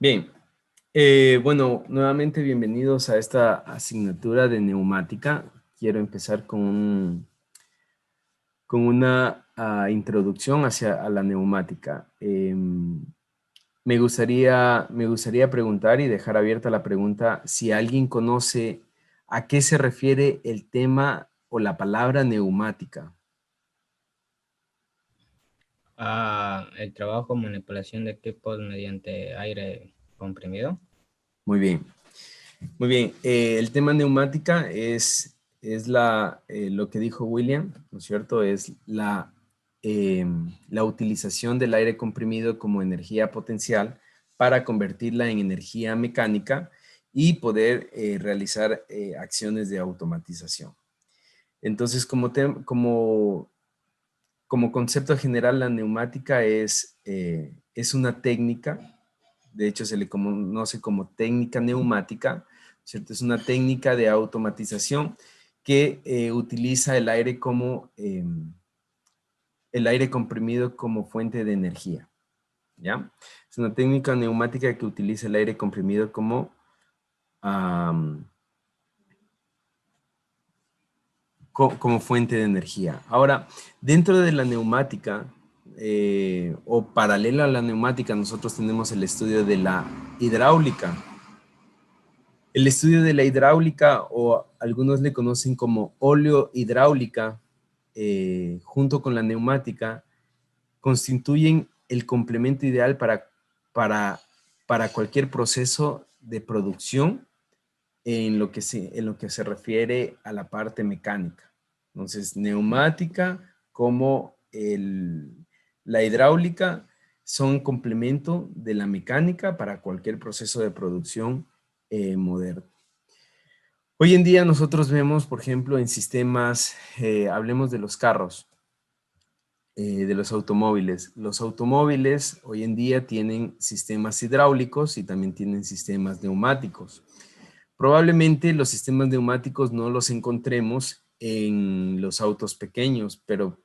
Bien, bueno, nuevamente bienvenidos a esta asignatura de neumática. Quiero empezar con una introducción a la neumática. Me gustaría preguntar y dejar abierta la pregunta si alguien conoce a qué se refiere el tema o la palabra neumática. El trabajo manipulación de equipos mediante aire comprimido. Muy bien. Muy bien, el tema neumática es lo que dijo William, ¿no es cierto? Es la utilización del aire comprimido como energía potencial para convertirla en energía mecánica y poder realizar acciones de automatización. Entonces, como concepto general, la neumática es una técnica, de hecho se le conoce como técnica neumática, ¿cierto? Es una técnica de automatización que utiliza el aire comprimido como fuente de energía, ¿ya? Es una técnica neumática que utiliza el aire comprimido am, como fuente de energía. Ahora, dentro de la neumática, o paralela a la neumática, nosotros tenemos el estudio de la hidráulica. El estudio de la hidráulica, o algunos le conocen como oleohidráulica, junto con la neumática, constituyen el complemento ideal para, para cualquier proceso de producción en lo que se refiere a la parte mecánica. Entonces, neumática como la hidráulica son complemento de la mecánica para cualquier proceso de producción moderno. Hoy en día nosotros vemos, por ejemplo, en sistemas, hablemos de los carros, de los automóviles. Los automóviles hoy en día tienen sistemas hidráulicos y también tienen sistemas neumáticos. Probablemente los sistemas neumáticos no los encontremos en los autos pequeños, pero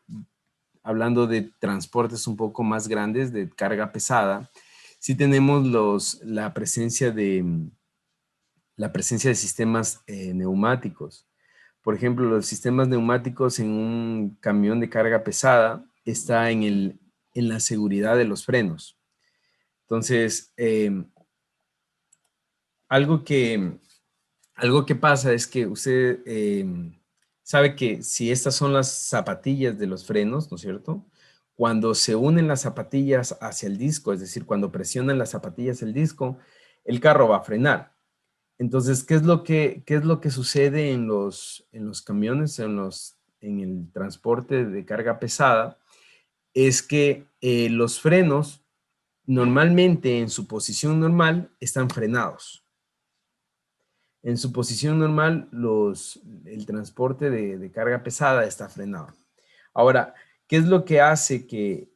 hablando de transportes un poco más grandes, de carga pesada, sí tenemos la presencia de sistemas neumáticos. Por ejemplo, los sistemas neumáticos en un camión de carga pesada está en la seguridad de los frenos. Entonces, algo que algo que pasa es que usted sabe que si estas son las zapatillas de los frenos, ¿no es cierto? Cuando se unen las zapatillas hacia el disco, es decir, cuando presionan las zapatillas el disco, el carro va a frenar. Entonces, qué es lo que sucede en los camiones, en el transporte de carga pesada? Es que los frenos normalmente en su posición normal están frenados. En su posición normal, el transporte de carga pesada está frenado. Ahora, ¿qué es lo que hace que,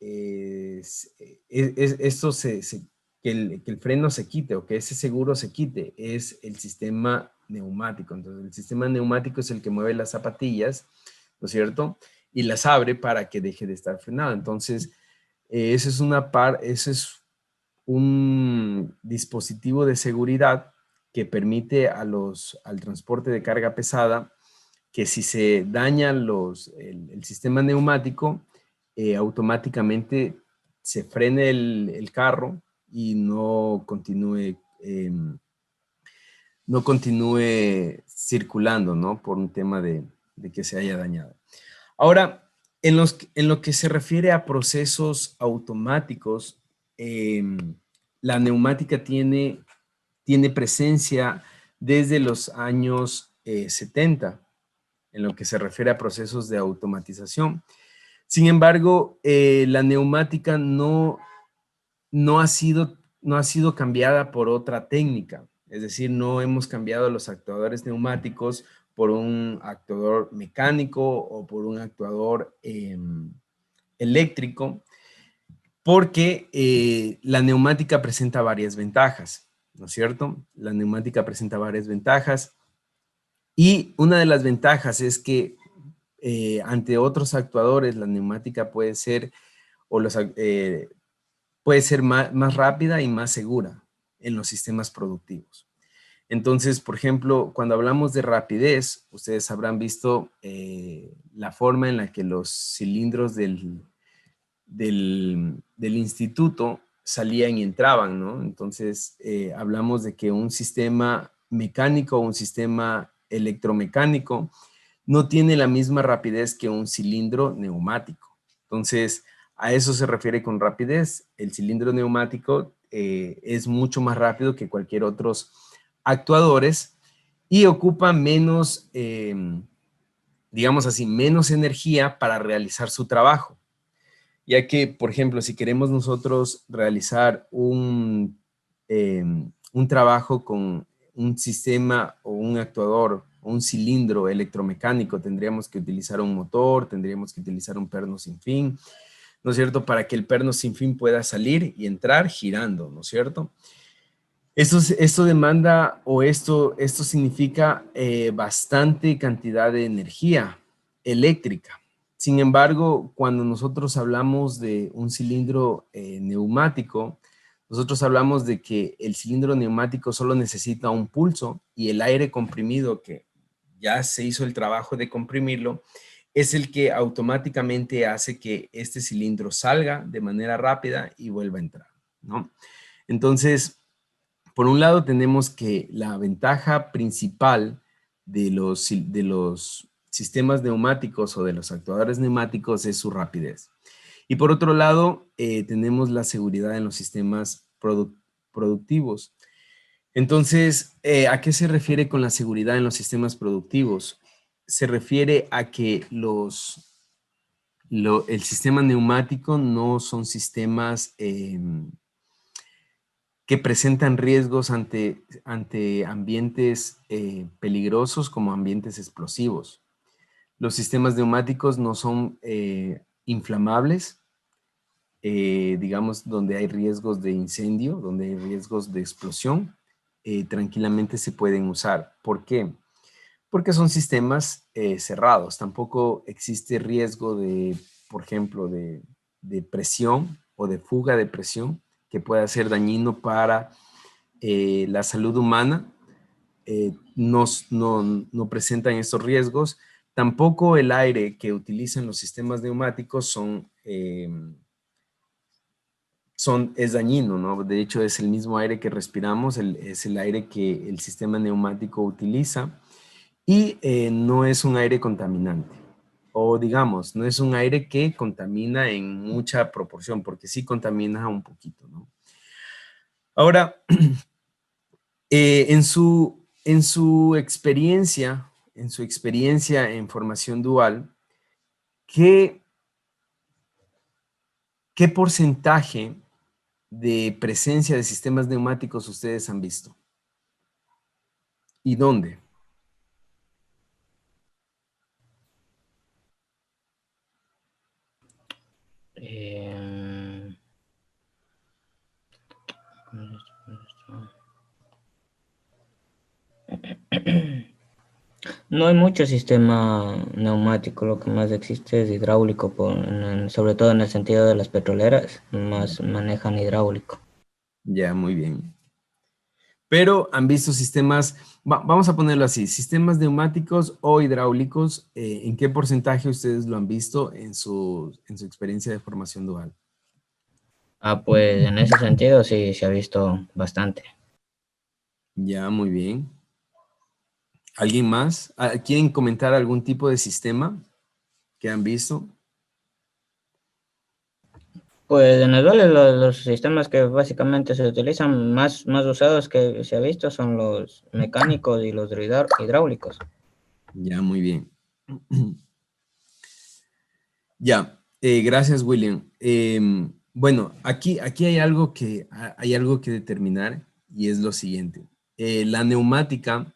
esto que el freno se quite o que ese seguro se quite? Es el sistema neumático. Entonces, el sistema neumático es el que mueve las zapatillas, ¿no es cierto? Y las abre para que deje de estar frenado. Entonces, ese es un dispositivo de seguridad que permite al transporte de carga pesada que si se daña el sistema neumático, automáticamente se frene el carro y no continúe circulando, ¿no? Por un tema de que se haya dañado. Ahora, en lo que se refiere a procesos automáticos, la neumática tiene presencia desde los años 70, en lo que se refiere a procesos de automatización. Sin embargo, la neumática no ha sido cambiada por otra técnica. Es decir, no hemos cambiado los actuadores neumáticos por un actuador mecánico o por un actuador eléctrico, porque la neumática presenta varias ventajas, ¿no es cierto? La neumática presenta varias ventajas y una de las ventajas es que ante otros actuadores la neumática puede ser, puede ser más rápida y más segura. en los sistemas productivos. Entonces, por ejemplo, cuando hablamos de rapidez, ustedes habrán visto la forma en la que los cilindros del instituto salían y entraban, ¿no? Entonces, hablamos de que un sistema mecánico o un sistema electromecánico no tiene la misma rapidez que un cilindro neumático. Entonces, a eso se refiere con rapidez. El cilindro neumático es mucho más rápido que cualquier otros actuadores y ocupa menos, digamos así, menos energía para realizar su trabajo. Ya que, por ejemplo, si queremos nosotros realizar un trabajo con un sistema o un actuador o un cilindro electromecánico, tendríamos que utilizar un motor, tendríamos que utilizar un perno sin fin, ¿no es cierto? Para que el perno sin fin pueda salir y entrar girando, ¿no es cierto? Esto demanda o esto significa bastante cantidad de energía eléctrica. Sin embargo, cuando nosotros hablamos de un cilindro neumático, nosotros hablamos de que el cilindro neumático solo necesita un pulso y el aire comprimido, que ya se hizo el trabajo de comprimirlo, es el que automáticamente hace que este cilindro salga de manera rápida y vuelva a entrar, ¿no? Entonces, por un lado tenemos que la ventaja principal de los sistemas neumáticos o de los actuadores neumáticos es su rapidez. Y por otro lado, tenemos la seguridad en los sistemas productivos. Entonces, ¿a qué se refiere con la seguridad en los sistemas productivos? Se refiere a que el sistema neumático no son sistemas que presentan riesgos ante ambientes peligrosos como ambientes explosivos. Los sistemas neumáticos no son inflamables, digamos, donde hay riesgos de incendio, donde hay riesgos de explosión, tranquilamente se pueden usar. ¿Por qué? Porque son sistemas cerrados. Tampoco existe riesgo de, por ejemplo, de presión o de fuga de presión que pueda ser dañino para la salud humana. No presentan estos riesgos. Tampoco el aire que utilizan los sistemas neumáticos es dañino, ¿no? De hecho, es el mismo aire que respiramos, es el aire que el sistema neumático utiliza y no es un aire contaminante. O digamos, no es un aire que contamina en mucha proporción, porque sí contamina un poquito, ¿no? Ahora, en su experiencia en formación dual, ¿qué porcentaje de presencia de sistemas neumáticos ustedes han visto? ¿Y dónde? Eh, No hay mucho sistema neumático, lo que más existe es hidráulico, sobre todo en el sentido de las petroleras, más manejan hidráulico. Ya, muy bien. Pero han visto sistemas, vamos a ponerlo así, sistemas neumáticos o hidráulicos, ¿en qué porcentaje ustedes lo han visto en su experiencia de formación dual? Pues en ese sentido sí se ha visto bastante. Ya, muy bien. ¿Alguien más? ¿Quieren comentar algún tipo de sistema que han visto? Pues en el Vale los sistemas que básicamente se utilizan más usados que se ha visto son los mecánicos y los hidráulicos. Ya, muy bien. Ya, gracias, William. Bueno, aquí hay algo que determinar y es lo siguiente. La neumática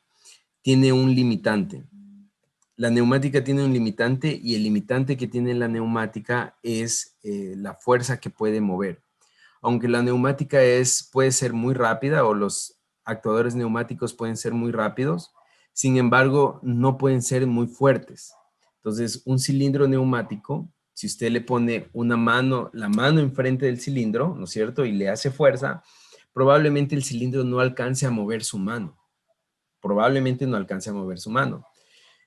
tiene un limitante. La neumática tiene un limitante y el limitante que tiene la neumática es la fuerza que puede mover. Aunque la neumática puede ser muy rápida o los actuadores neumáticos pueden ser muy rápidos, sin embargo, no pueden ser muy fuertes. Entonces, un cilindro neumático, si usted le pone la mano enfrente del cilindro, ¿no es cierto? Y le hace fuerza, probablemente el cilindro no alcance a mover su mano. Probablemente no alcance a mover su mano.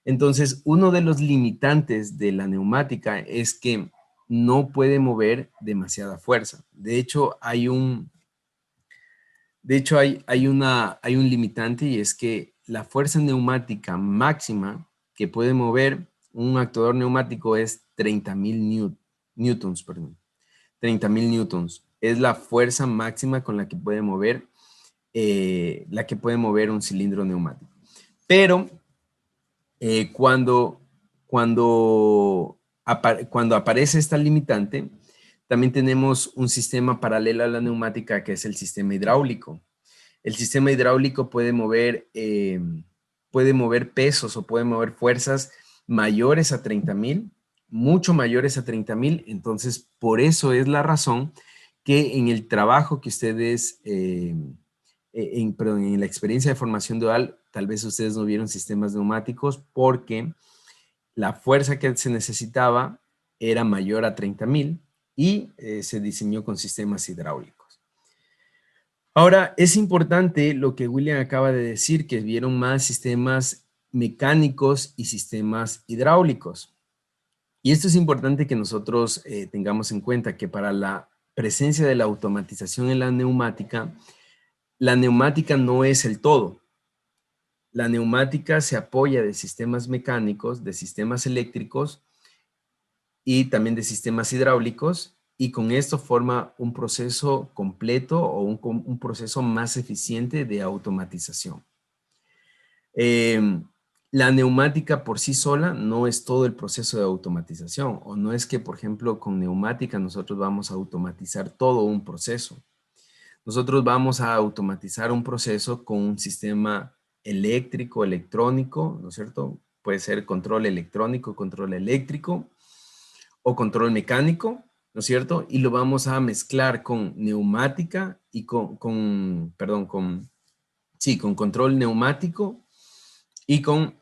Entonces, uno de los limitantes de la neumática es que no puede mover demasiada fuerza. De hecho, hay un limitante y es que la fuerza neumática máxima que puede mover un actuador neumático es 30.000 newtons, perdón. 30.000 newtons. Es la fuerza máxima con la que puede mover, un cilindro neumático. Pero cuando aparece esta limitante, también tenemos un sistema paralelo a la neumática que es el sistema hidráulico. El sistema hidráulico puede mover pesos o puede mover fuerzas mayores a 30.000, mucho mayores a 30.000. Entonces, por eso es la razón que en el trabajo que ustedes, en la experiencia de formación dual, tal vez ustedes no vieron sistemas neumáticos porque la fuerza que se necesitaba era mayor a 30.000 y se diseñó con sistemas hidráulicos. Ahora, es importante lo que William acaba de decir, que vieron más sistemas mecánicos y sistemas hidráulicos. Y esto es importante que nosotros tengamos en cuenta que para la presencia de la automatización en la neumática no es el todo. La neumática se apoya de sistemas mecánicos, de sistemas eléctricos y también de sistemas hidráulicos, y con esto forma un proceso completo o un proceso más eficiente de automatización. La neumática por sí sola no es todo el proceso de automatización, o no es que, por ejemplo, con neumática nosotros vamos a automatizar todo un proceso. Nosotros vamos a automatizar un proceso con un sistema eléctrico, electrónico, ¿no es cierto? Puede ser control electrónico, control eléctrico o control mecánico, ¿no es cierto? Y lo vamos a mezclar con neumática y con control neumático y con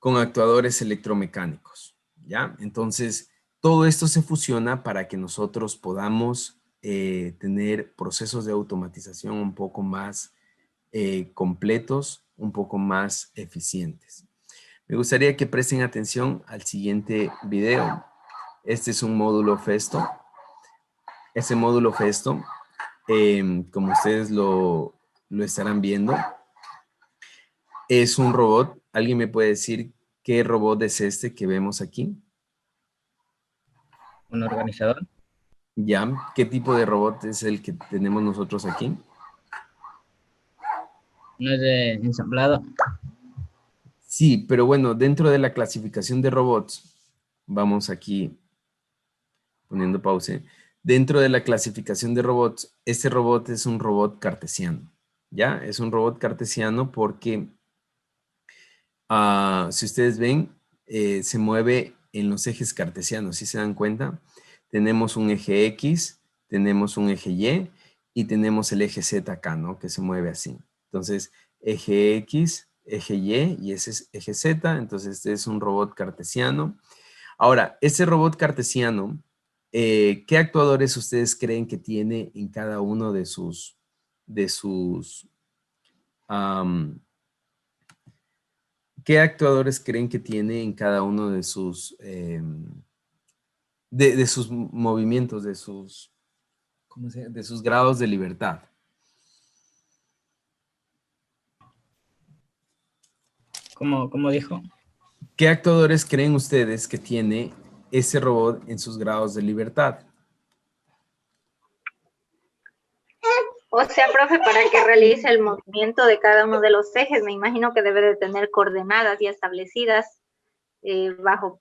actuadores electromecánicos, ¿ya? Entonces, todo esto se fusiona para que nosotros podamos tener procesos de automatización un poco más completos, un poco más eficientes. Me gustaría que presten atención al siguiente video. Este es un módulo Festo. Ese módulo Festo, como ustedes lo estarán viendo, es un robot. ¿Alguien me puede decir qué robot es este que vemos aquí? Un organizador. ¿Ya? ¿Qué tipo de robot es el que tenemos nosotros aquí? No es de ensamblado. Sí, pero bueno, dentro de la clasificación de robots, vamos aquí poniendo pausa. Dentro de la clasificación de robots, este robot es un robot cartesiano, ¿ya? Es un robot cartesiano porque, si ustedes ven, se mueve en los ejes cartesianos, ¿sí se dan cuenta? Tenemos un eje X, tenemos un eje Y y tenemos el eje Z acá, ¿no? Que se mueve así. Entonces, eje X, eje Y ese es eje Z, entonces este es un robot cartesiano. Ahora, este robot cartesiano, ¿qué actuadores ustedes creen que tiene en cada uno de sus, am, ¿qué actuadores creen que tiene en cada uno de sus, de sus movimientos, de sus grados de libertad? ¿Cómo dijo? ¿Qué actuadores creen ustedes que tiene ese robot en sus grados de libertad? O sea, profe, para que realice el movimiento de cada uno de los ejes, me imagino que debe de tener coordenadas ya establecidas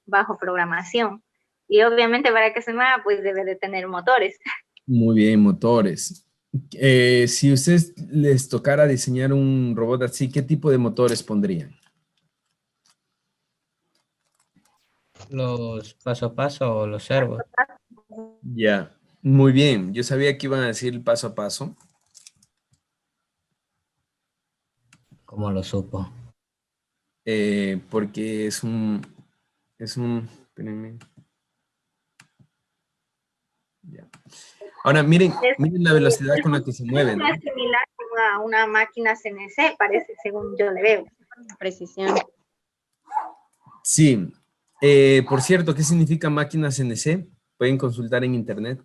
bajo programación. Y obviamente para que se mueva, pues debe de tener motores. Muy bien, motores. Si ustedes les tocara diseñar un robot así, ¿qué tipo de motores pondrían? Los paso a paso o los servos. Ya, muy bien. Yo sabía que iban a decir paso a paso. ¿Cómo lo supo? Porque espérenme. Ya. Ahora, miren la velocidad con la que se mueve, ¿no? Es similar a una máquina CNC, parece, según yo le veo. Precisión. Sí. Por cierto, ¿qué significa máquina CNC? Pueden consultar en internet.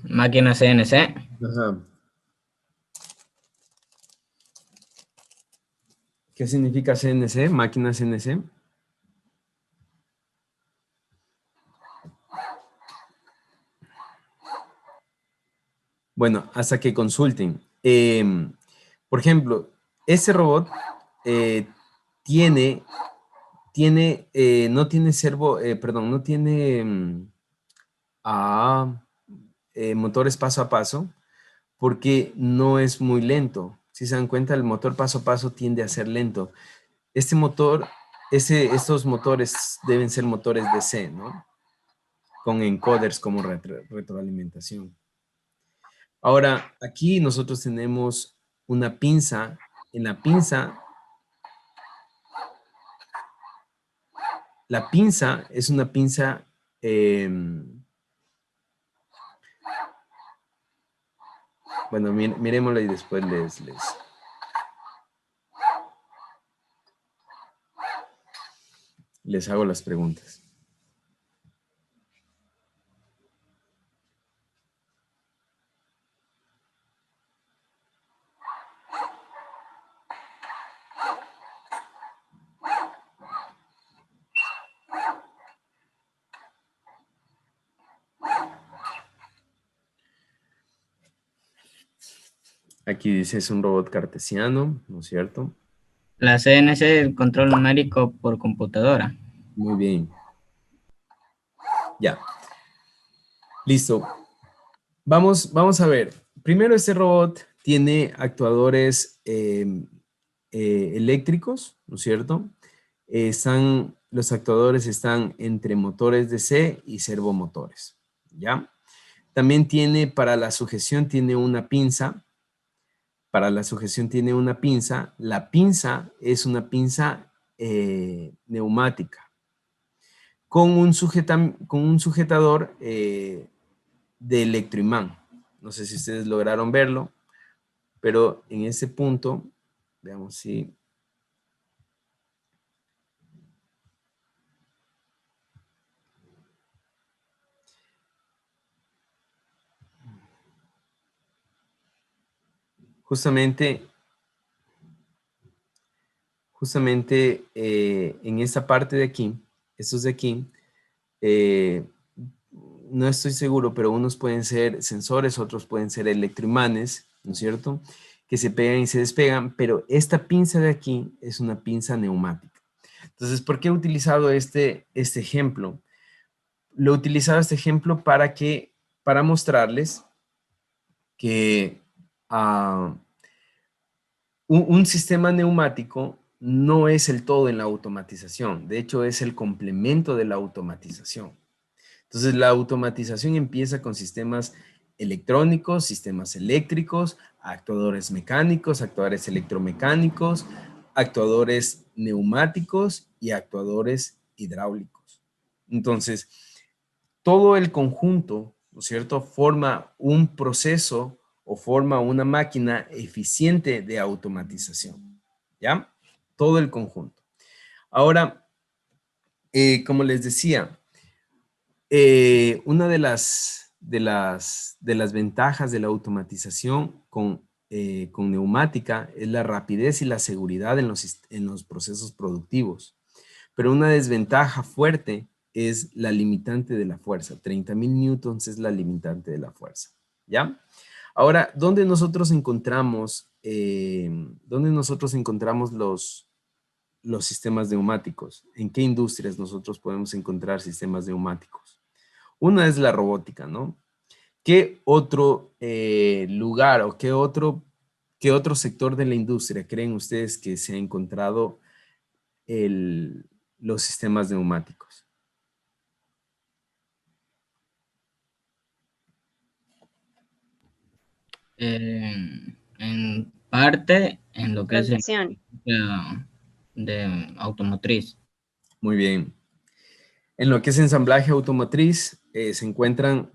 Máquina CNC. Ajá. ¿Qué significa CNC? Máquina CNC. Bueno, hasta que consulten. Por ejemplo, ese robot no tiene no tiene motores paso a paso porque no es muy lento. Si se dan cuenta, el motor paso a paso tiende a ser lento. Este motor, estos motores deben ser motores DC, ¿no? Con encoders como retroalimentación. Ahora, aquí nosotros tenemos una pinza. En la pinza es una pinza bueno, miremosla y después les hago las preguntas. Aquí dice es un robot cartesiano, ¿no es cierto? La CNC es el control numérico por computadora. Muy bien. Ya. Listo. Vamos a ver. Primero, este robot tiene actuadores eléctricos, ¿no es cierto? Los actuadores están entre motores DC y servomotores, ¿ya? También tiene, para la sujeción, tiene una pinza. Para la sujeción tiene una pinza. La pinza es una pinza neumática con un sujetador de electroimán. No sé si ustedes lograron verlo, pero en ese punto, veamos si... Justamente en esta parte de aquí, estos de aquí, no estoy seguro, pero unos pueden ser sensores, otros pueden ser electroimanes, ¿no es cierto? Que se pegan y se despegan, pero esta pinza de aquí es una pinza neumática. Entonces, ¿por qué he utilizado este ejemplo? Lo he utilizado este ejemplo para mostrarles que un sistema neumático no es el todo en la automatización, de hecho es el complemento de la automatización. Entonces la automatización empieza con sistemas electrónicos, sistemas eléctricos, actuadores mecánicos, actuadores electromecánicos, actuadores neumáticos y actuadores hidráulicos. Entonces, todo el conjunto, ¿no es cierto?, forma un proceso o forma una máquina eficiente de automatización, ¿ya? Todo el conjunto. Ahora, como les decía, una de las ventajas de la automatización con neumática es la rapidez y la seguridad en los procesos productivos. Pero una desventaja fuerte es la limitante de la fuerza. 30.000 newtons es la limitante de la fuerza, ¿ya? Ahora, ¿dónde nosotros encontramos los sistemas neumáticos? ¿En qué industrias nosotros podemos encontrar sistemas neumáticos? Una es la robótica, ¿no? ¿Qué otro lugar o qué otro sector de la industria creen ustedes que se ha encontrado los sistemas neumáticos? En parte, en lo que es Producción. de automotriz. Muy bien. En lo que es ensamblaje automotriz, se encuentran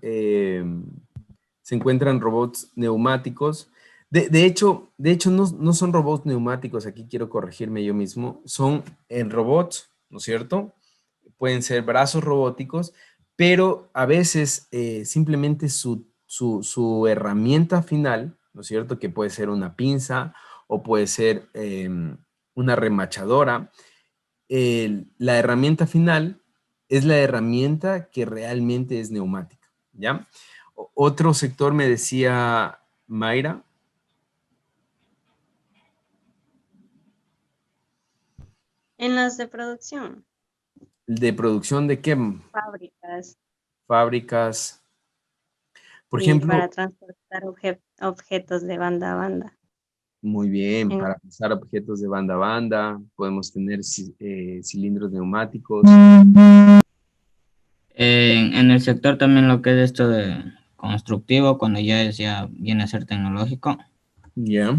robots neumáticos. De hecho no son robots neumáticos, aquí quiero corregirme yo mismo, son en robots, ¿no es cierto? Pueden ser brazos robóticos, pero a veces simplemente su herramienta final, ¿no es cierto? Que puede ser una pinza o puede ser una remachadora. La herramienta final es la herramienta que realmente es neumática, ¿ya? Otro sector me decía Mayra. En las de producción, ¿De producción de qué? fábricas Fábricas. Por y ejemplo, para transportar objetos de banda a banda. muy bien, En- para pasar objetos de banda a banda, podemos tener cilindros neumáticos. En el sector también lo que es esto de constructivo, cuando ya viene a ser tecnológico, Ya,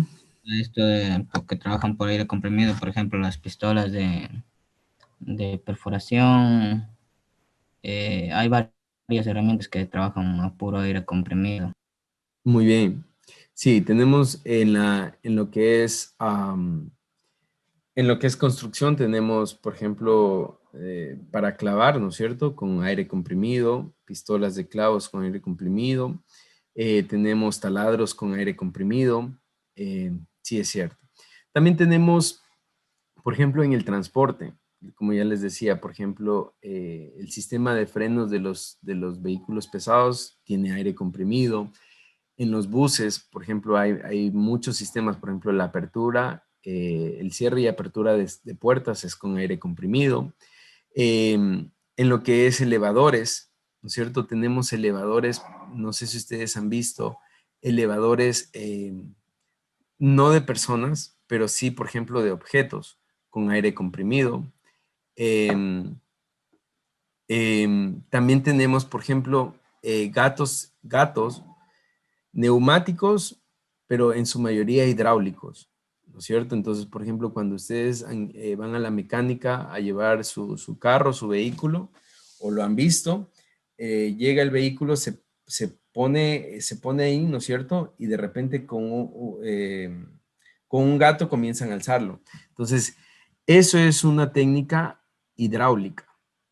esto de porque trabajan por aire comprimido, por ejemplo, las pistolas de perforación, hay varias herramientas que trabajan a puro aire comprimido. muy bien. Sí, tenemos en lo que es construcción, tenemos, por ejemplo, para clavar, ¿no es cierto? Con aire comprimido, pistolas de clavos con aire comprimido, tenemos taladros con aire comprimido, sí es cierto. También tenemos, por ejemplo, en el transporte, como ya les decía, por ejemplo, el sistema de frenos de los vehículos pesados tiene aire comprimido. En los buses, por ejemplo, hay muchos sistemas, por ejemplo, la apertura, el cierre y apertura de puertas es con aire comprimido. En lo que es elevadores, ¿no es cierto? Tenemos elevadores, no sé si ustedes han visto, elevadores no de personas, pero sí, por ejemplo, de objetos con aire comprimido. Em, también tenemos, por ejemplo, gatos neumáticos, pero en su mayoría hidráulicos, ¿no es cierto? Entonces, por ejemplo, cuando ustedes van a la mecánica a llevar su carro, su vehículo, o lo han visto, llega el vehículo, se pone ahí, ¿no es cierto? Y de repente con un gato comienzan a alzarlo. Entonces, eso es una técnica hidráulica.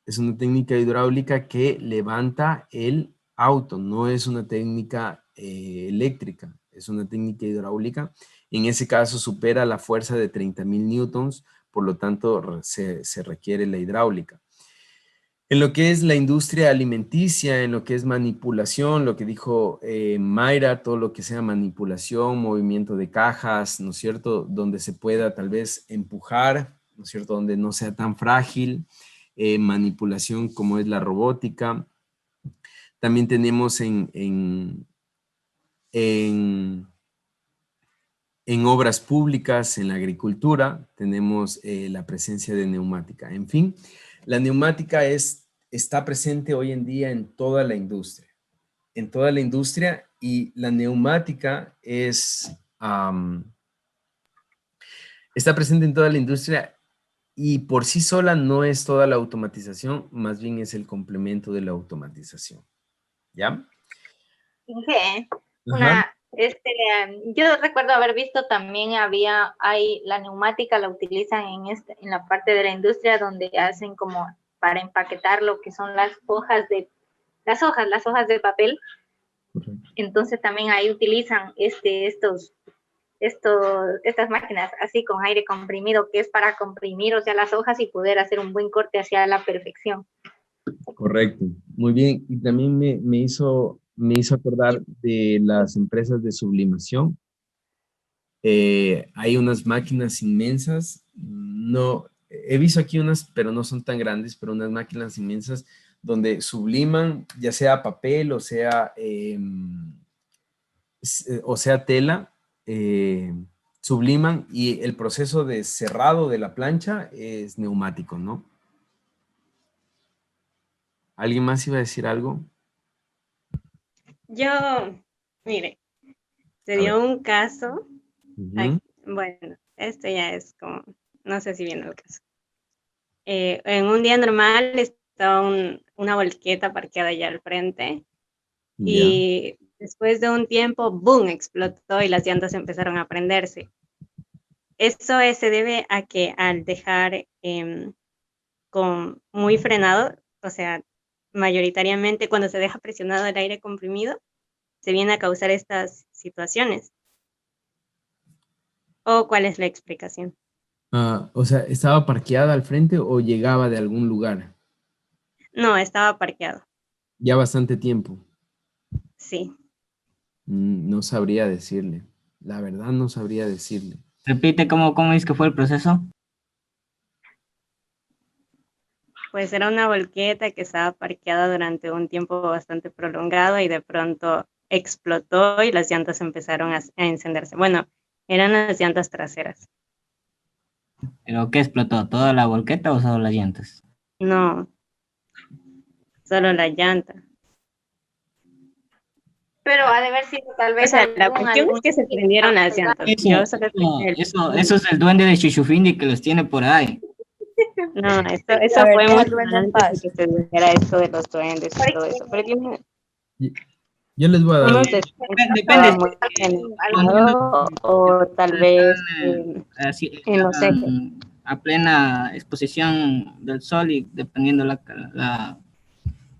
Es una técnica hidráulica que levanta el auto, no es una técnica eléctrica, es una técnica hidráulica. En ese caso supera la fuerza de 30.000 newtons, por lo tanto se requiere la hidráulica. En lo que es la industria alimenticia, en lo que es manipulación, lo que dijo Mayra, todo lo que sea manipulación, movimiento de cajas, ¿no es cierto? Donde se pueda tal vez empujar, ¿no es cierto? Donde no sea tan frágil, manipulación como es la robótica. También tenemos en obras públicas, en la agricultura, tenemos la presencia de neumática. En fin, la neumática está presente hoy en día en toda la industria, y la neumática está presente en toda la industria, y por sí sola no es toda la automatización, más bien es el complemento de la automatización. ¿Ya? Inge, Ajá. yo recuerdo haber visto también la neumática la utilizan en la parte de la industria donde hacen como para empaquetar lo que son las hojas de papel. Correcto. Entonces también ahí utilizan estas máquinas así con aire comprimido, que es para comprimir, o sea, las hojas y poder hacer un buen corte hacia la perfección. Correcto, muy bien. Y también me hizo acordar de las empresas de sublimación. Hay unas máquinas inmensas, no, he visto aquí unas, pero no son tan grandes, pero unas máquinas inmensas donde subliman, ya sea papel o sea tela, subliman, y el proceso de cerrado de la plancha es neumático, ¿no? ¿Alguien más iba a decir algo? Yo, mire, se A ver. dio un caso, Ujú. bueno, esto ya es como, no sé si viene el caso. En un día normal estaba una volqueta parqueada allá al frente Ya. y después de un tiempo, ¡boom!, explotó y las llantas empezaron a prenderse. Eso se debe a que al dejar con muy frenado, o sea, mayoritariamente cuando se deja presionado el aire comprimido, se viene a causar estas situaciones. ¿O cuál es la explicación? O sea, ¿estaba parqueada al frente o llegaba de algún lugar? No, estaba parqueado, Ya bastante tiempo. sí. No sabría decirle. La verdad no sabría decirle. Repite cómo es que fue el proceso. Pues era una volqueta que estaba parqueada durante un tiempo bastante prolongado y de pronto explotó y las llantas empezaron a encenderse. Bueno, eran las llantas traseras. ¿Pero qué explotó? ¿Toda la volqueta o solo las llantas? No, solo la llanta. Pero ha de haber sido tal O vez sea, la cuestión es que se prendieron las llantas. Yo solo expliqué Eso es el duende de Chuchufindi que los tiene por ahí. No, eso fue mucho antes de que se dijera esto de los duendes y todo eso. Pero Yo les voy a dar uno un- Depende, estaba muy enojado o tal vez así, en los ejes. a plena exposición del sol y dependiendo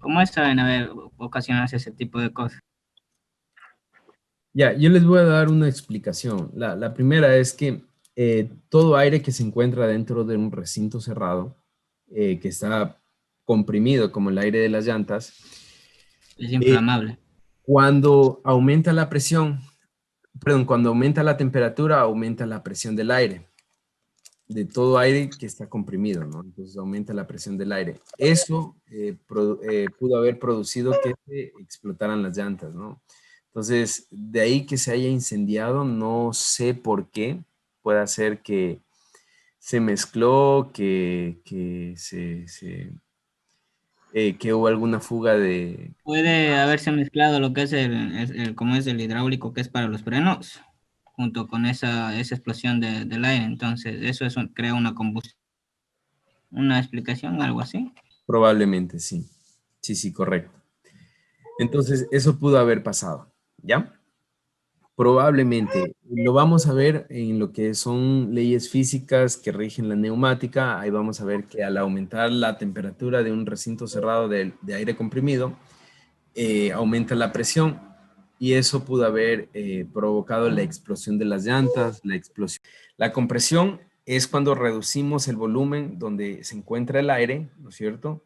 cómo es, saben a ver, ocasiones ese tipo de cosas. Ya, yo les voy a dar una explicación. La primera es que todo aire que se encuentra dentro de un recinto cerrado, que está comprimido como el aire de las llantas, Es inflamable. cuando aumenta la presión, perdón, cuando aumenta la temperatura, aumenta la presión del aire, de todo aire que está comprimido, ¿no? Entonces aumenta la presión del aire. Eso pudo haber producido que se explotaran las llantas, ¿no? Entonces, de ahí que se haya incendiado, no sé por qué. Puede ser que se mezcló, que hubo alguna fuga de... Puede haberse mezclado lo que es como es el hidráulico que es para los frenos, junto con esa explosión del aire. Entonces, crea una combustión, una explicación, algo así. Probablemente, sí. Sí, sí, correcto. Entonces, eso pudo haber pasado, ¿ya? Probablemente. Lo vamos a ver en lo que son leyes físicas que rigen la neumática. Ahí vamos a ver que al aumentar la temperatura de un recinto cerrado de aire comprimido, aumenta la presión y eso pudo haber provocado la explosión de las llantas, la explosión. La compresión es cuando reducimos el volumen donde se encuentra el aire, ¿no es cierto?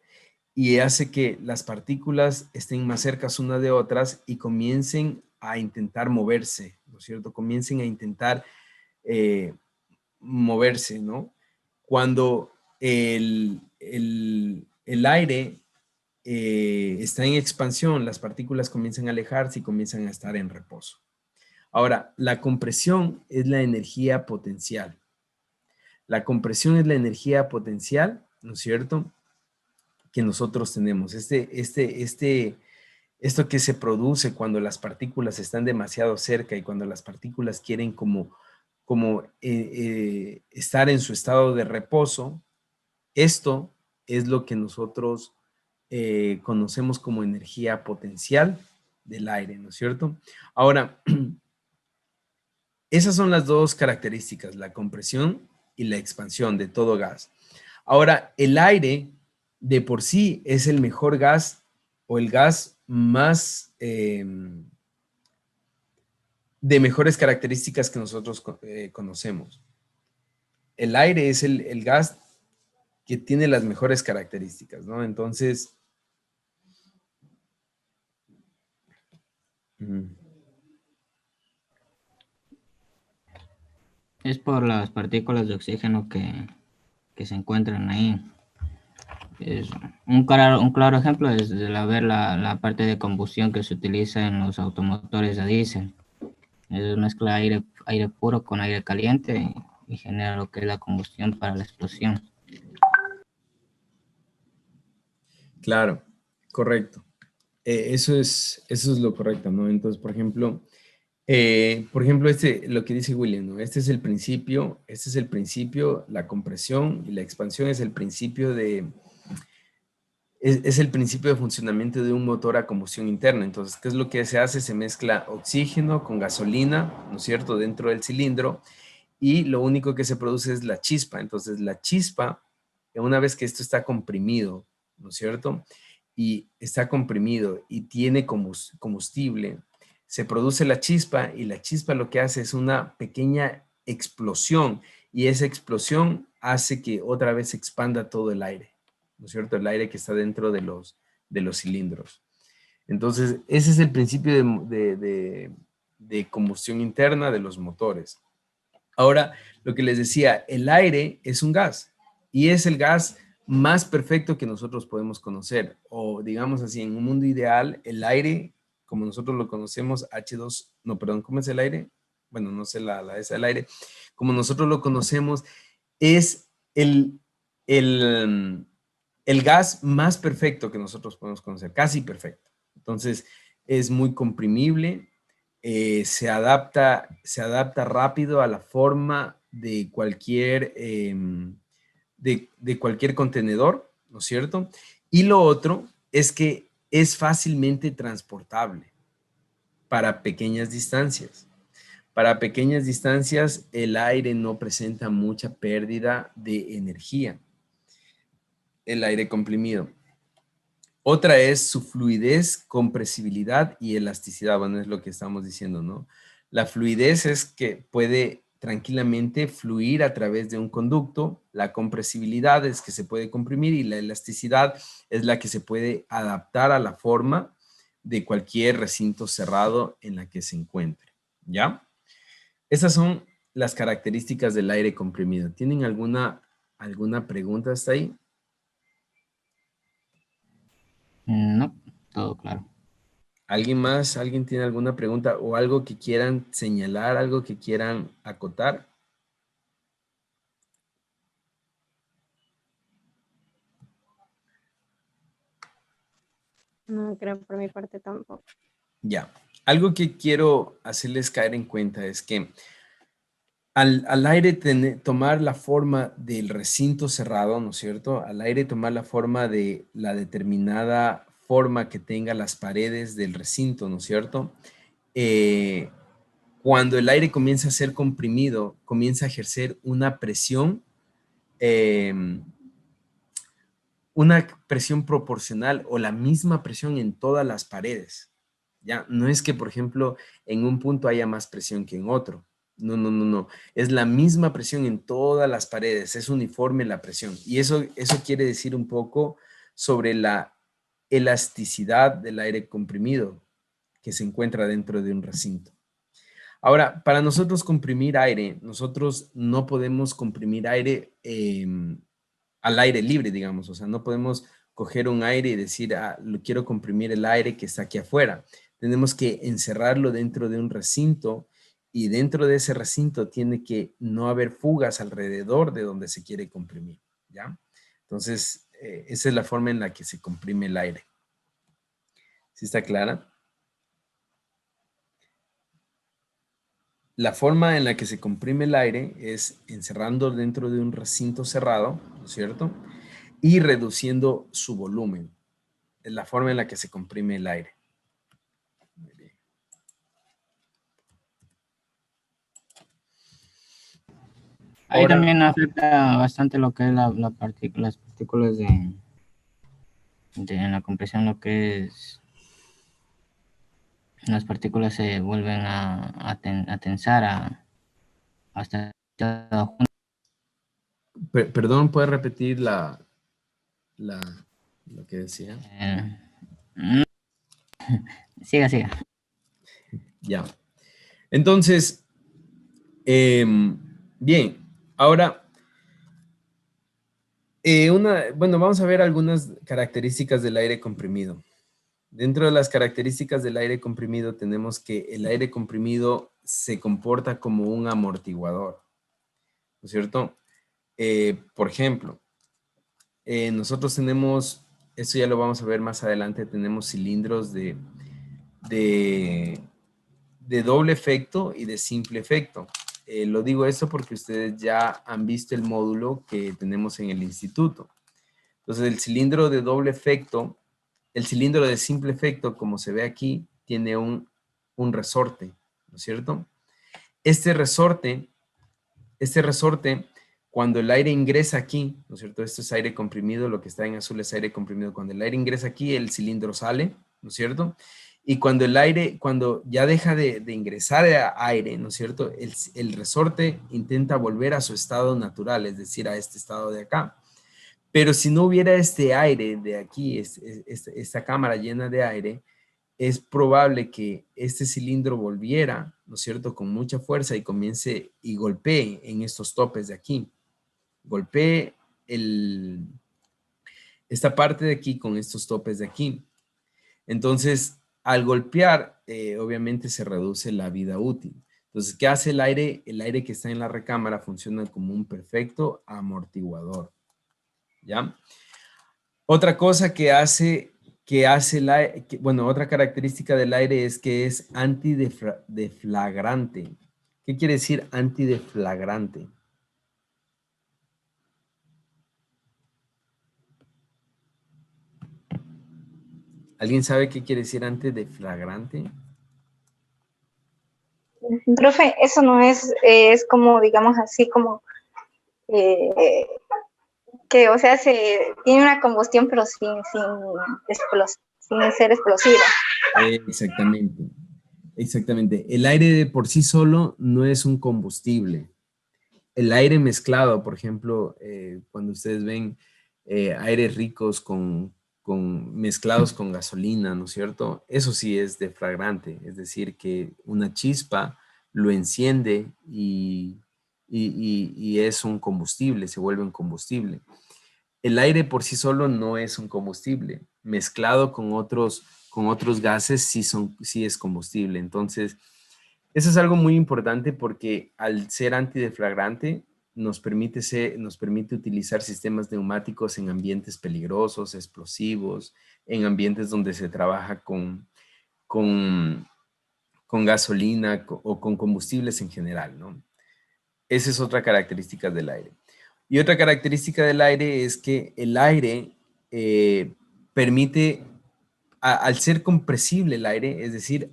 Y hace que las partículas estén más cercas unas de otras y comiencen a intentar moverse, ¿no es cierto? Comiencen a intentar moverse, ¿no? Cuando el aire está en expansión, las partículas comienzan a alejarse y comienzan a estar en reposo. Ahora, la compresión es la energía potencial. La compresión es la energía potencial, ¿no es cierto?, que nosotros tenemos. Esto que se produce cuando las partículas están demasiado cerca y cuando las partículas quieren estar en su estado de reposo, esto es lo que nosotros conocemos como energía potencial del aire, ¿no es cierto? Ahora, esas son las dos características, la compresión y la expansión de todo gas. Ahora, el aire de por sí es el mejor gas o el gas más de mejores características que nosotros conocemos. El aire es el gas que tiene las mejores características, ¿no? Entonces, Es por las partículas de oxígeno que se encuentran ahí. Es un claro ejemplo es ver la parte de combustión que se utiliza en los automotores de diésel. Es mezcla aire puro con aire caliente y genera lo que es la combustión para la explosión. claro, correcto. Eso es lo correcto, ¿no? Entonces, por ejemplo, lo que dice William, ¿no? Este es el principio, la compresión y la expansión es el principio es el principio de funcionamiento de un motor a combustión interna. Entonces, ¿qué es lo que se hace? Se mezcla oxígeno con gasolina, ¿no es cierto?, dentro del cilindro, y lo único que se produce es la chispa. Entonces, la chispa, una vez que esto está comprimido, ¿no es cierto?, y está comprimido y tiene combustible, se produce la chispa, y la chispa lo que hace es una pequeña explosión, y esa explosión hace que otra vez se expanda todo el aire, ¿no es cierto?, el aire que está dentro de los cilindros. Entonces, ese es el principio de combustión interna de los motores. Ahora, lo que les decía, el aire es un gas, y es el gas más perfecto que nosotros podemos conocer, o digamos así, en un mundo ideal, el aire, como nosotros lo conocemos, H2, no, perdón, ¿cómo es el aire? Bueno, no sé esa del aire. Como nosotros lo conocemos, es el gas más perfecto que nosotros podemos conocer, casi perfecto. Entonces, es muy comprimible, se adapta rápido a la forma de cualquier, de cualquier contenedor, ¿no es cierto? Y lo otro es que es fácilmente transportable para pequeñas distancias. Para pequeñas distancias, el aire no presenta mucha pérdida de energía, el aire comprimido. Otra es su fluidez, compresibilidad y elasticidad. Bueno, es lo que estamos diciendo, ¿no? La fluidez es que puede tranquilamente fluir a través de un conducto. La compresibilidad es que se puede comprimir, y la elasticidad es la que se puede adaptar a la forma de cualquier recinto cerrado en la que se encuentre, ¿ya? Esas son las características del aire comprimido. ¿Tienen alguna pregunta hasta ahí? No, todo claro. ¿Alguien más? ¿Alguien tiene alguna pregunta o algo que quieran señalar, algo que quieran acotar? No creo por mi parte tampoco. Ya. Algo que quiero hacerles caer en cuenta es que al aire tomar la forma del recinto cerrado, ¿no es cierto? Al aire tomar la forma de la determinada forma que tenga las paredes del recinto, ¿no es cierto? Cuando el aire comienza a ser comprimido, comienza a ejercer una presión proporcional o la misma presión en todas las paredes. ¿Ya? No es que, por ejemplo, en un punto haya más presión que en otro. No, no, no, no. Es la misma presión en todas las paredes. Es uniforme la presión. Y eso quiere decir un poco sobre la elasticidad del aire comprimido que se encuentra dentro de un recinto. Ahora, para nosotros comprimir aire, nosotros no podemos comprimir aire al aire libre, digamos. O sea, no podemos coger un aire y decir, quiero comprimir el aire que está aquí afuera. Tenemos que encerrarlo dentro de un recinto, y dentro de ese recinto tiene que no haber fugas alrededor de donde se quiere comprimir, ¿ya? Entonces, esa es la forma en la que se comprime el aire. ¿Sí está clara? La forma en la que se comprime el aire es encerrando dentro de un recinto cerrado, ¿no es cierto? Y reduciendo su volumen. Es la forma en la que se comprime el aire. Muy bien. Ahí Ahora, también afecta bastante lo que es las partículas en la compresión, lo que es las partículas se vuelven a tensar hasta perdón, ¿puedes repetir lo que decía? Siga. Ya. Entonces, bien, ahora, bueno, vamos a ver algunas características del aire comprimido. Dentro de las características del aire comprimido tenemos que el aire comprimido se comporta como un amortiguador, ¿no es cierto? Por ejemplo, nosotros tenemos, esto ya lo vamos a ver más adelante, tenemos cilindros de doble efecto y de simple efecto. Lo digo esto porque ustedes ya han visto el módulo que tenemos en el instituto. Entonces, el cilindro de doble efecto, el cilindro de simple efecto, como se ve aquí, tiene un resorte, ¿no es cierto? Este resorte, cuando el aire ingresa aquí, ¿no es cierto? Esto es aire comprimido, lo que está en azul es aire comprimido. Cuando el aire ingresa aquí, el cilindro sale, ¿no es cierto? Y cuando el aire, cuando ya deja de ingresar aire, ¿no es cierto? El resorte intenta volver a su estado natural, es decir, a este estado de acá. Pero si no hubiera este aire de aquí, esta cámara llena de aire, es probable que este cilindro volviera, ¿no es cierto?, con mucha fuerza y comience y golpee en estos topes de aquí. Golpee esta parte de aquí con estos topes de aquí. Entonces, al golpear, obviamente se reduce la vida útil. Entonces, ¿qué hace el aire? El aire que está en la recámara funciona como un perfecto amortiguador. ¿Ya? Otra cosa que hace el aire, bueno, otra característica del aire es que es antideflagrante. ¿Qué quiere decir antideflagrante? ¿Alguien sabe qué quiere decir antideflagrante? Profe, eso no es como, digamos así, como que, o sea, tiene una combustión, pero sin ser explosiva. Exactamente, exactamente. El aire de por sí solo no es un combustible. El aire mezclado, por ejemplo, cuando ustedes ven aires ricos mezclados con gasolina, ¿no es cierto? Eso sí es deflagrante, es decir, que una chispa lo enciende y es un combustible, se vuelve un combustible. El aire por sí solo no es un combustible. Mezclado con otros gases sí es combustible. Entonces, eso es algo muy importante porque al ser antideflagrante nos permite utilizar sistemas neumáticos en ambientes peligrosos, explosivos, en ambientes donde se trabaja con gasolina o con combustibles en general, ¿no? Esa es otra característica del aire. Y otra característica del aire es que el aire permite, al ser compresible el aire, es decir,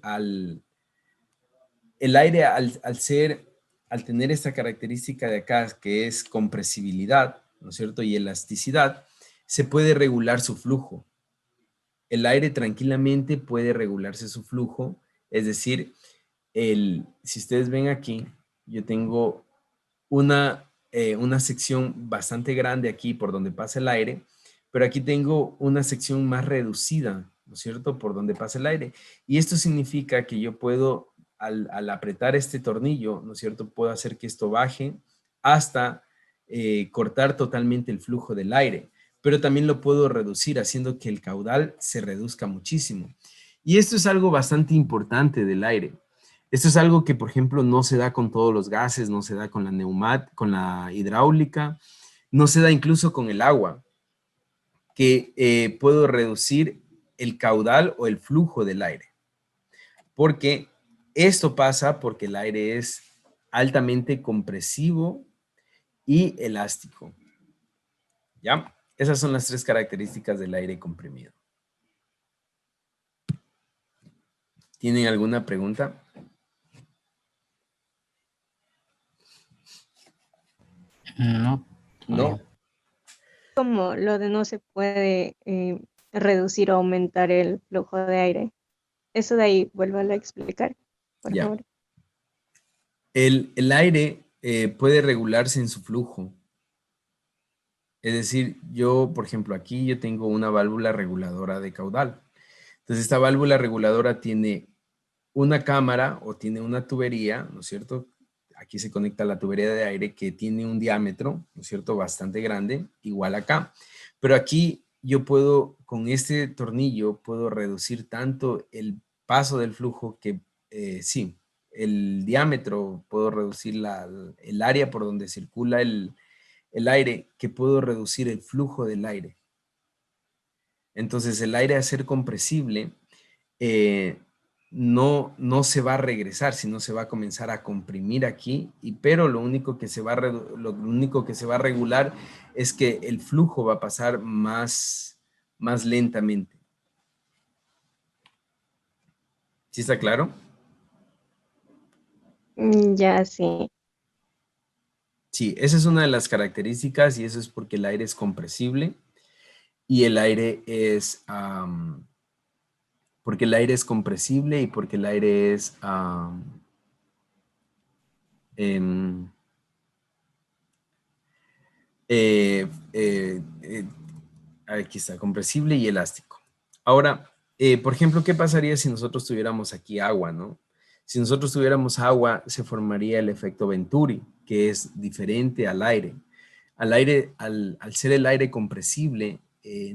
el aire al tener esta característica de acá, que es compresibilidad, ¿no es cierto? Y elasticidad, se puede regular su flujo. El aire tranquilamente puede regularse su flujo, es decir, si ustedes ven aquí, yo tengo una sección bastante grande aquí por donde pasa el aire, pero aquí tengo una sección más reducida, ¿no es cierto?, por donde pasa el aire. Y esto significa que yo puedo, al apretar este tornillo, ¿no es cierto?, puedo hacer que esto baje hasta cortar totalmente el flujo del aire, pero también lo puedo reducir haciendo que el caudal se reduzca muchísimo. Y esto es algo bastante importante del aire. Esto es algo que, por ejemplo, no se da con todos los gases, no se da con con la hidráulica, no se da incluso con el agua, que puedo reducir el caudal o el flujo del aire. Porque esto pasa porque el aire es altamente compresivo y elástico. ¿Ya? Esas son las tres características del aire comprimido. ¿Tienen alguna pregunta? No. No. Como lo de no se puede reducir o aumentar el flujo de aire. Eso de ahí, vuélvalo a explicar, por Ya. favor. El aire puede regularse en su flujo. Es decir, yo, por ejemplo, aquí yo tengo una válvula reguladora de caudal. Entonces, esta válvula reguladora tiene una cámara o tiene una tubería, ¿no es cierto? Aquí se conecta la tubería de aire que tiene un diámetro, ¿no es cierto? Bastante grande, igual acá. Pero aquí yo puedo, con este tornillo, puedo reducir tanto el paso del flujo que, sí, el diámetro, puedo reducir el área por donde circula el aire, que puedo reducir el flujo del aire. Entonces, el aire, al ser compresible, no se va a regresar, sino se va a comenzar a comprimir aquí, pero lo único que se va a regular es que el flujo va a pasar más lentamente. ¿Sí está claro? Ya, sí. Sí, esa es una de las características y eso es porque el aire es compresible y el aire es, porque el aire es compresible y porque el aire es, aquí está, compresible y elástico. Ahora, por ejemplo, ¿qué pasaría si nosotros tuviéramos aquí agua, no? Si nosotros tuviéramos agua, se formaría el efecto Venturi, que es diferente al aire. Al ser el aire compresible,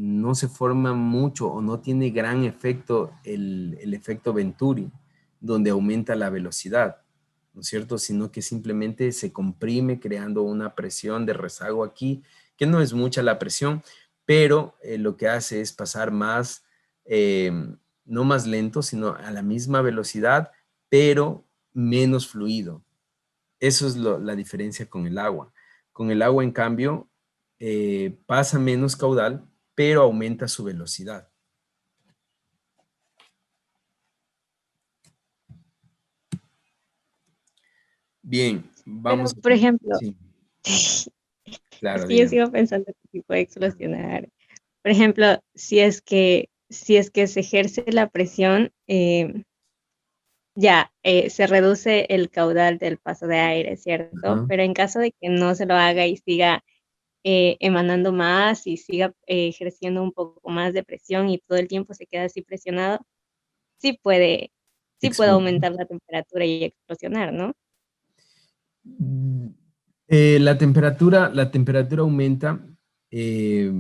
no se forma mucho o no tiene gran efecto el efecto Venturi, donde aumenta la velocidad, ¿no es cierto? Sino que simplemente se comprime creando una presión de rezago aquí, que no es mucha la presión, pero lo que hace es pasar más, no más lento, sino a la misma velocidad, pero menos fluido. Eso es la diferencia con el agua. Con el agua, en cambio, pasa menos caudal, pero aumenta su velocidad. Bien, vamos. Pero, por ejemplo, Sí, es claro, que yo dígame. sigo pensando que sí puede explosionar. Por ejemplo, si es que se ejerce la presión, se reduce el caudal del paso de aire, ¿cierto? Ajá. Pero en caso de que no se lo haga y siga emanando más y siga ejerciendo un poco más de presión y todo el tiempo se queda así presionado, sí puede, sí puede Explotar. aumentar la temperatura y explosionar, ¿no? La temperatura aumenta. eh,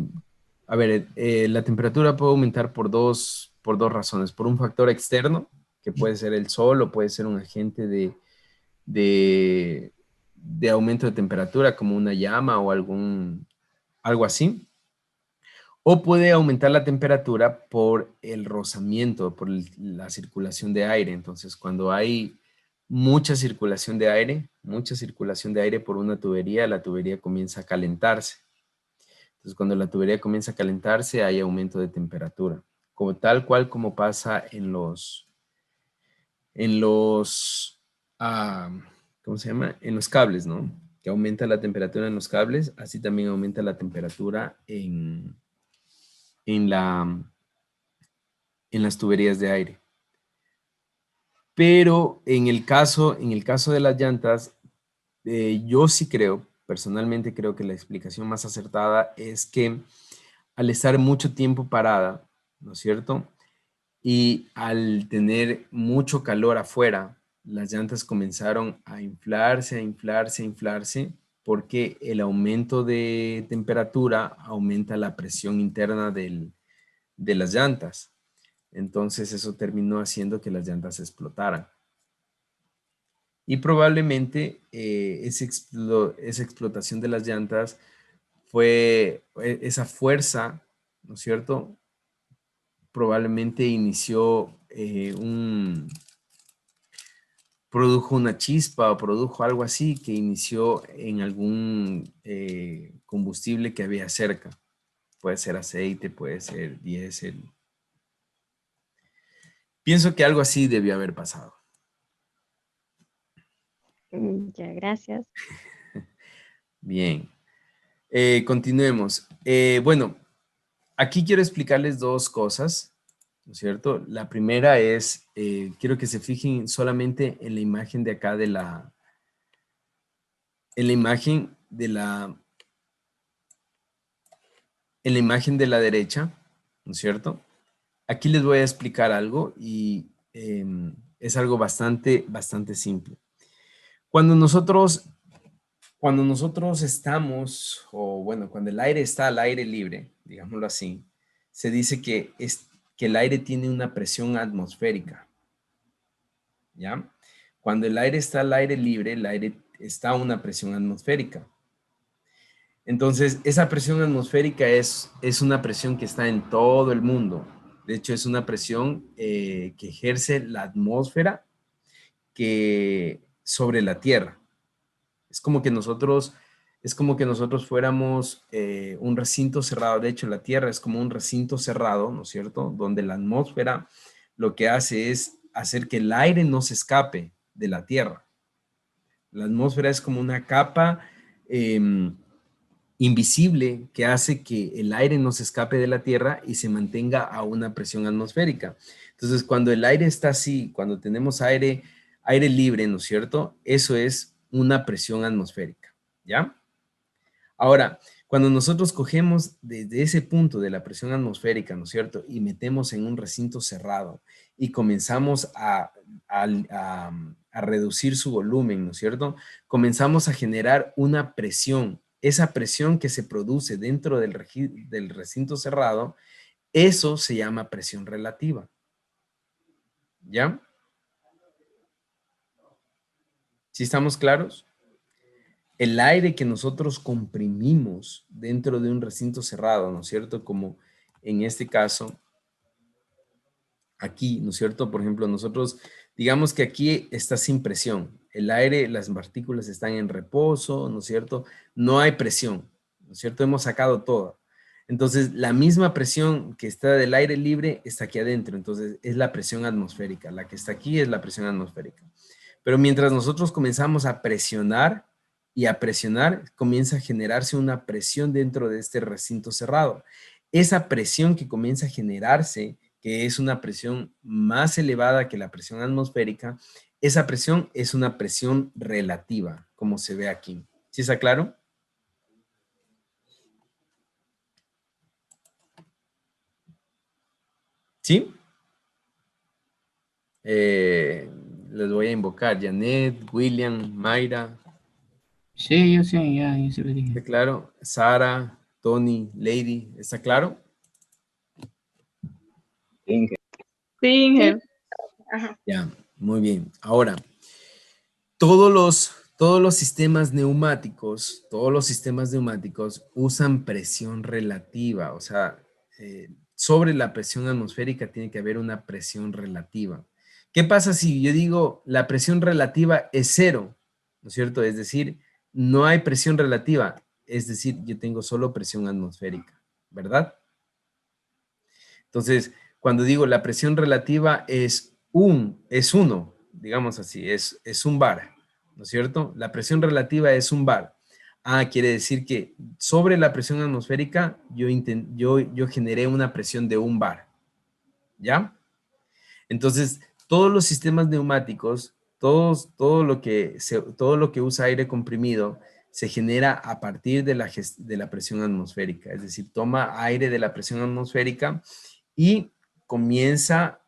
a ver, la temperatura puede aumentar por dos razones. Por un factor externo, que puede ser el sol o puede ser un agente de, de aumento de temperatura, como una llama o algo así. O puede aumentar la temperatura por el rozamiento, por la circulación de aire. Entonces, cuando hay mucha circulación de aire por una tubería, la tubería comienza a calentarse. Entonces, cuando la tubería comienza a calentarse, hay aumento de temperatura, como tal cual como pasa en los, ah, ¿cómo se llama? En los cables, ¿no? Que aumenta la temperatura en los cables, así también aumenta la temperatura en en las tuberías de aire. Pero en el caso de las llantas, yo sí creo, personalmente creo que la explicación más acertada es que al estar mucho tiempo parada, ¿no es cierto? Y al tener mucho calor afuera, las llantas comenzaron a inflarse, a inflarse, a inflarse, porque el aumento de temperatura aumenta la presión interna de las llantas. Entonces eso terminó haciendo que las llantas explotaran. Y probablemente esa explotación de las llantas fue esa fuerza, ¿no es cierto? Probablemente inició produjo una chispa o produjo algo así que inició en algún combustible que había cerca. Puede ser aceite, puede ser diésel. Pienso que algo así debió haber pasado. Ya, gracias. Bien. Continuemos. Bueno, aquí quiero explicarles dos cosas, ¿no es cierto? La primera es, quiero que se fijen solamente en la imagen de acá en la imagen en la imagen de la derecha, ¿no es cierto? Aquí les voy a explicar algo y es algo bastante simple. Cuando nosotros estamos, o bueno, cuando el aire está al aire libre, digámoslo así, se dice que el aire tiene una presión atmosférica, ¿ya? Cuando el aire está al aire libre, el aire está a una presión atmosférica. Entonces, esa presión atmosférica es una presión que está en todo el mundo, De hecho, es una presión que ejerce la atmósfera sobre la Tierra. Es como que nosotros fuéramos un recinto cerrado. De hecho, la Tierra es como un recinto cerrado, ¿no es cierto? Donde la atmósfera lo que hace es hacer que el aire no se escape de la Tierra. La atmósfera es como una capa invisible que hace que el aire no se escape de la Tierra y se mantenga a una presión atmosférica. Entonces, cuando el aire está así, cuando tenemos aire libre, ¿no es cierto? Eso es una presión atmosférica, ¿ya? Ahora, cuando nosotros cogemos desde ese punto de la presión atmosférica, ¿no es cierto? Y metemos en un recinto cerrado y comenzamos a reducir su volumen, ¿no es cierto? Comenzamos a generar una presión. Esa presión que se produce dentro del recinto cerrado, eso se llama presión relativa. ¿Ya? ¿Sí estamos claros? El aire que nosotros comprimimos dentro de un recinto cerrado, ¿no es cierto? Como en este caso, aquí, ¿no es cierto? Por ejemplo, nosotros, digamos que aquí está sin presión. El aire, las partículas están en reposo, ¿no es cierto? No hay presión, ¿no es cierto? Hemos sacado todo. Entonces, la misma presión que está del aire libre está aquí adentro. Entonces, es la presión atmosférica. La que está aquí es la presión atmosférica. Pero mientras nosotros comenzamos a presionar y a presionar, comienza a generarse una presión dentro de este recinto cerrado. Esa presión que comienza a generarse, que es una presión más elevada que la presión atmosférica, esa presión es una presión relativa, como se ve aquí. ¿Sí está claro? ¿Sí? Les voy a invocar. Janet, William, Mayra. Sí, yo sé, ya se lo dije. ¿Está claro? Sara, Tony, Lady. ¿Está claro? Inge. Sí, Inge. Ajá. Ya, muy bien. Ahora, todos los sistemas neumáticos, usan presión relativa, o sea, sobre la presión atmosférica tiene que haber una presión relativa. ¿Qué pasa si yo digo la presión relativa es cero? ¿No es cierto? Es decir, no hay presión relativa, es decir, yo tengo solo presión atmosférica, ¿verdad? Entonces, cuando digo la presión relativa es uno, digamos así, es un bar, ¿no es cierto? La presión relativa es un bar. Quiere decir que sobre la presión atmosférica yo generé una presión de un bar, ¿ya? Entonces, todos los sistemas neumáticos, todo lo que usa aire comprimido, se genera a partir de la presión atmosférica. Es decir, toma aire de la presión atmosférica y comienza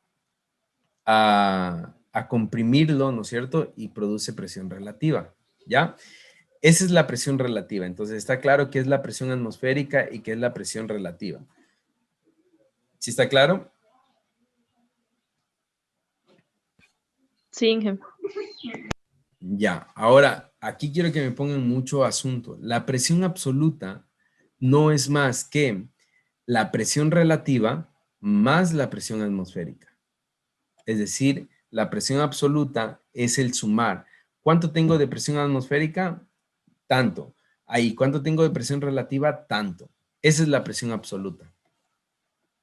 a comprimirlo, ¿no es cierto? Y produce presión relativa, ¿ya? Esa es la presión relativa. Entonces, está claro qué es la presión atmosférica y qué es la presión relativa. ¿Sí está claro? Sí, Inge. Ya, ahora, aquí quiero que me pongan mucho asunto. La presión absoluta no es más que la presión relativa más la presión atmosférica. Es decir, la presión absoluta es el sumar. ¿Cuánto tengo de presión atmosférica? Tanto. Ahí, ¿cuánto tengo de presión relativa? Tanto. Esa es la presión absoluta.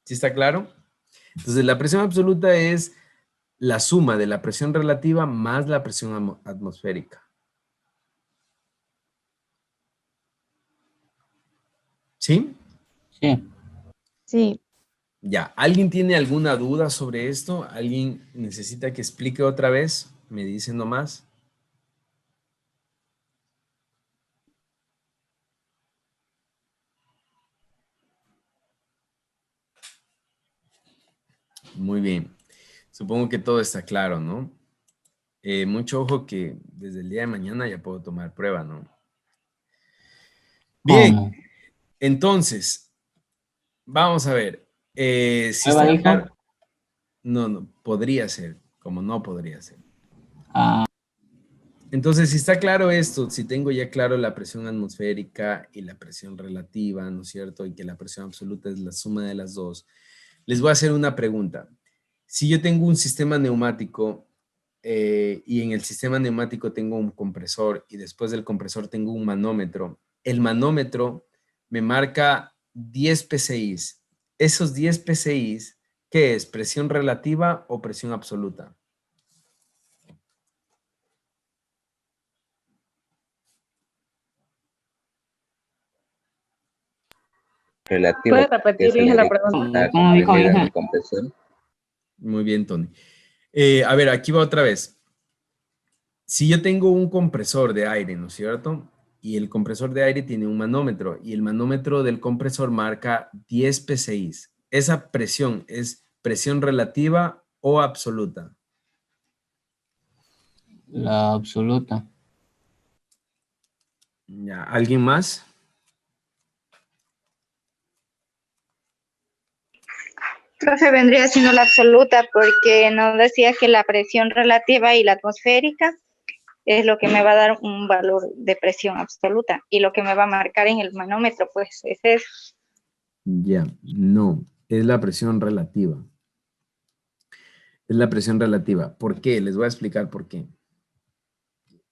¿Sí está claro? Entonces, la presión absoluta es la suma de la presión relativa más la presión atmosférica. ¿Sí? Sí. Sí. Ya, ¿alguien tiene alguna duda sobre esto? ¿Alguien necesita que explique otra vez? Me dicen nomás. Muy bien. Supongo que todo está claro, ¿no? Mucho ojo que desde el día de mañana ya puedo tomar prueba, ¿no? Bien, ¿Cómo? entonces, vamos a ver. Si ¿Prueba, está dijo? claro. No, podría ser, como no podría ser. Ah, Entonces, si está claro esto, si tengo ya claro la presión atmosférica y la presión relativa, ¿no es cierto? Y que la presión absoluta es la suma de las dos. Les voy a hacer una pregunta. Si yo tengo un sistema neumático y en el sistema neumático tengo un compresor y después del compresor tengo un manómetro, el manómetro me marca 10 PSIs. Esos 10 PSIs, ¿qué es? ¿Presión relativa o presión absoluta? Relativo. ¿Puede repetir que se le la dedica pregunta? a ¿Cómo dijo, comprimir en hija? el compresor. Muy bien, Tony. A ver, aquí va otra vez. Si yo tengo un compresor de aire, ¿no es cierto? Y el compresor de aire tiene un manómetro y el manómetro del compresor marca 10 PSIs. ¿Esa presión es presión relativa o absoluta? La absoluta. Ya, ¿alguien más? Profe, vendría siendo la absoluta porque nos decía que la presión relativa y la atmosférica es lo que me va a dar un valor de presión absoluta y lo que me va a marcar en el manómetro, pues es eso. Ya, no, es la presión relativa. Es la presión relativa. ¿Por qué? Les voy a explicar por qué.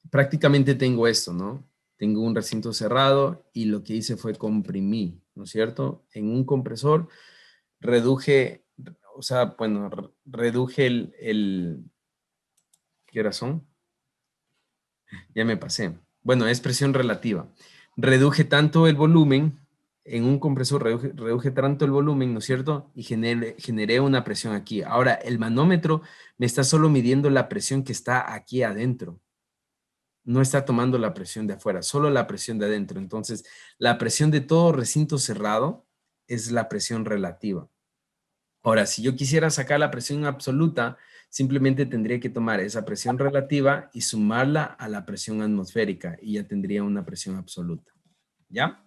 Prácticamente tengo esto, ¿no? Tengo un recinto cerrado y lo que hice fue comprimir, ¿no es cierto? En un compresor reduje, o sea, bueno, reduje ¿qué horas son? Ya me pasé. Bueno, es presión relativa. Reduje tanto el volumen, en un compresor reduje tanto el volumen, ¿no es cierto? Y generé una presión aquí. Ahora, el manómetro me está solo midiendo la presión que está aquí adentro. No está tomando la presión de afuera, solo la presión de adentro. Entonces, la presión de todo recinto cerrado es la presión relativa. Ahora, si yo quisiera sacar la presión absoluta, simplemente tendría que tomar esa presión relativa y sumarla a la presión atmosférica y ya tendría una presión absoluta. ¿Ya?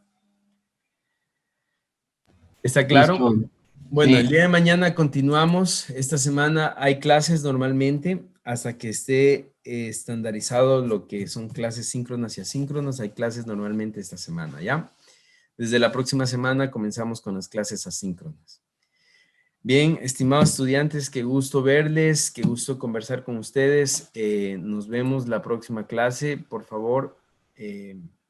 ¿Está claro? Listo. Bueno, Sí. el día de mañana continuamos. Esta semana hay clases normalmente hasta que esté estandarizado lo que son clases síncronas y asíncronas. Hay clases normalmente esta semana, ¿ya? Desde la próxima semana comenzamos con las clases asíncronas. Bien, estimados estudiantes, qué gusto verles, qué gusto conversar con ustedes. Nos vemos la próxima clase. Por favor,